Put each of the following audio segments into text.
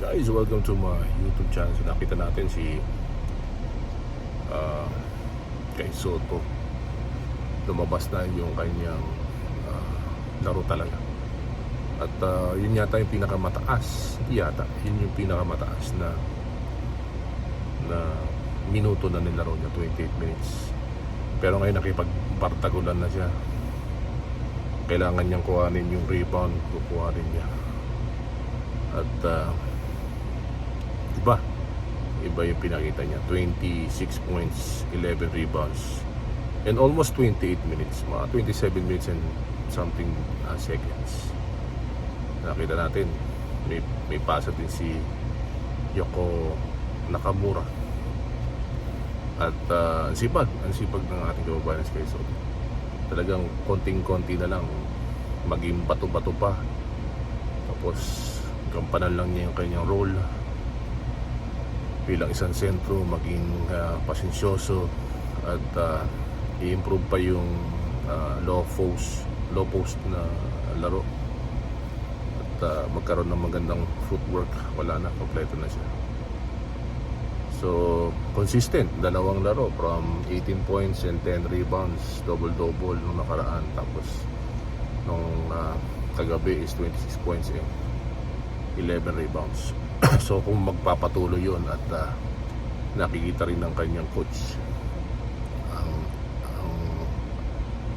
Guys, welcome to my YouTube channel. So nakita natin si Kai Sotto. Lumabas na yung kanyang laro talaga. At yun yata yung pinakamataas. Hindi yata, yun yung pinakamataas na minuto na nilaro niya, 28 minutes. Pero ngayon nakipagpartagulan na siya. Kailangan niyang kuhanin yung rebound, kukuhanin niya. At iba yung pinakita niya, 26 points, 11 rebounds, and almost 28 minutes, mga 27 minutes and something seconds. Nakita natin may pasa din si Yoko Nakamura. At ang sipag ng ating kababayan si Kai Sotto. Talagang konting-konti na lang maging bato-bato pa, tapos gampanan lang niya yung kanyang role bilang isang sentro, maging pasensyoso at i-improve pa yung low post na laro at magkaroon ng magandang footwork. Wala na, kompleto na siya. So consistent, dalawang laro from 18 points and 10 rebounds, double-double nung nakaraan, tapos nung kagabi is 26 points and 11 rebounds. So kung magpapatuloy yun at nakikita rin ng kanyang coach ang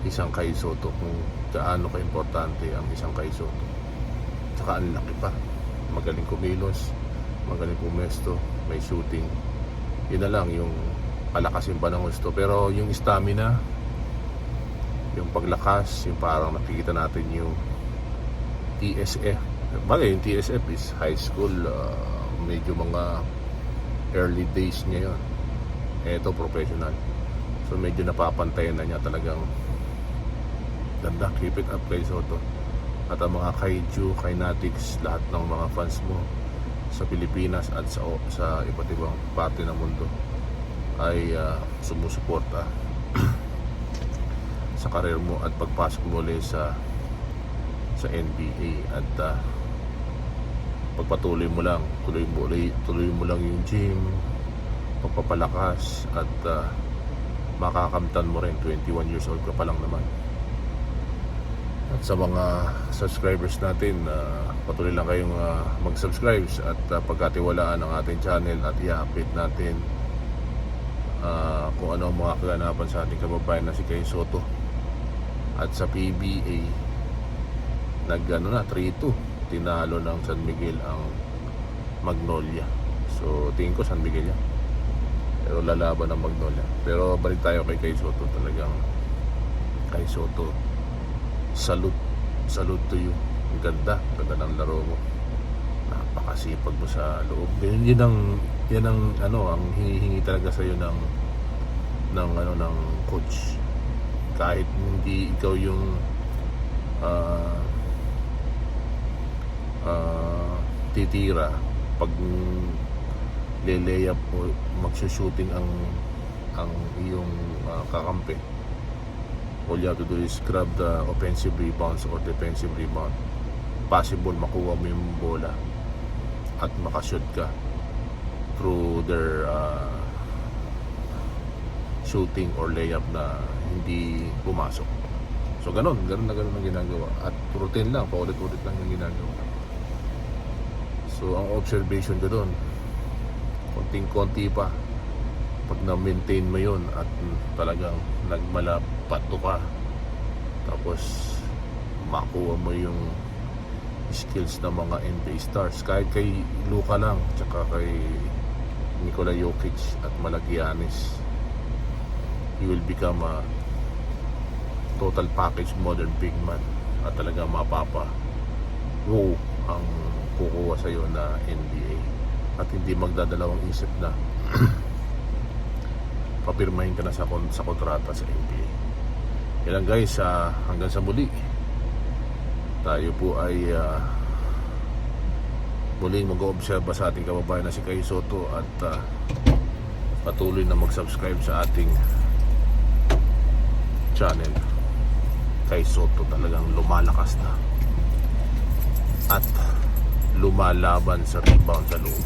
isang Kai Sotto, kung gaano ka-importante ang isang Kai Sotto. Tsaka ang laki pa, magaling kumilos, magaling pumesto, may shooting. Yun na lang yung palakasin pa ng gusto. Pero yung stamina, yung paglakas, yung parang nakikita natin yung TSF. Bagay, yung TSF is high school, medyo mga early days niya yun. Ito professional, so medyo napapantayan na niya. Talagang ganda. Keep it up, Kai Sotto. At ang mga kaiju, kainatics, lahat ng mga fans mo sa Pilipinas at sa iba't ibang parte ng mundo ay sumusuporta sa karir mo at pagpasok mo ulit sa NBA. At pagpatuloy mo lang, tuloy mo lang yung gym, pagpapalakas, at makakamtan mo rin. 21 years old ka pa lang naman. At sa mga subscribers natin, patuloy lang kayong mag-subscribe at pagkatiwalaan ng ating channel, at i-update natin kung ano ang mga kaganapan sa ating kababayan na si Kai Sotto. At sa PBA, nag-3-2, tinalo ng San Miguel ang Magnolia. So tingin ko San Miguel yan, pero lalaban ng Magnolia. Pero balik tayo kay Kai Sotto. Talagang Kai Sotto, salute to you. Ang ganda ng laro mo, napakasipag mo sa loob. Yan ang ang hinihingi talaga sa iyo ng coach. Kahit hindi ikaw yung titira, pag le-layup o magsushooting ang iyong kakampi, all you have to do is grab the offensive rebounds or defensive rebound. Possible makuha mo yung bola at makashoot ka through their shooting or layup na hindi pumasok. So ganun ang ginagawa. At routine lang, paulit-ulit lang yung ginagawa. So ang observation ko doon, konting-konti pa, pag na-maintain mo yun at talagang nagmalapato ka, tapos makuha mo yung skills ng mga NBA stars, kahit kay Luka lang, tsaka kay Nikola Jokic at Malagianis, you will become a total package modern big man. At talaga wow ang kukuha sa'yo na NBA, at hindi magdadalawang isip na papirmahin ka na sa kontrata sa NBA. Yan lang guys, hanggang sa muli. Tayo po ay muling mag-oobserba sa ating kababayan na si Kai Sotto, at patuloy na mag-subscribe sa ating channel. Kai Sotto talagang lumalakas na at lumalaban sa rebound sa loob.